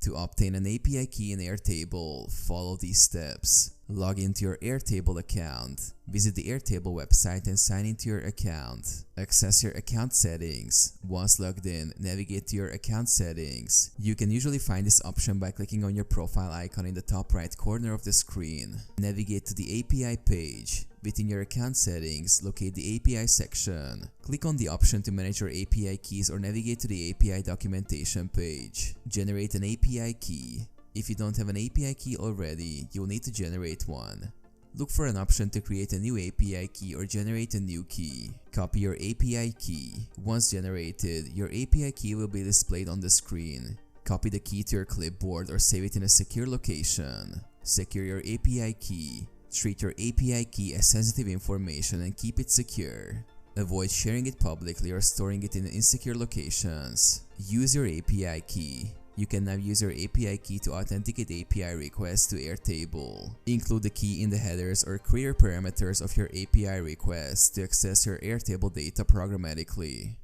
To obtain an API key in Airtable, follow these steps. Log into your Airtable account. Visit the Airtable website and sign into your account. Access your account settings. Once logged in, navigate to your account settings. You can usually find this option by clicking on your profile icon in the top right corner of the screen. Navigate to the API page. Within your account settings, locate the API section. Click on the option to manage your API keys or navigate to the API documentation page. Generate an API key. If you don't have an API key already, you will need to generate one. Look for an option to create a new API key or generate a new key. Copy your API key. Once generated, your API key will be displayed on the screen. Copy the key to your clipboard or save it in a secure location. Secure your API key. Treat your API key as sensitive information and keep it secure. Avoid sharing it publicly or storing it in insecure locations. Use your API key. You can now use your API key to authenticate API requests to Airtable. Include the key in the headers or query parameters of your API requests to access your Airtable data programmatically.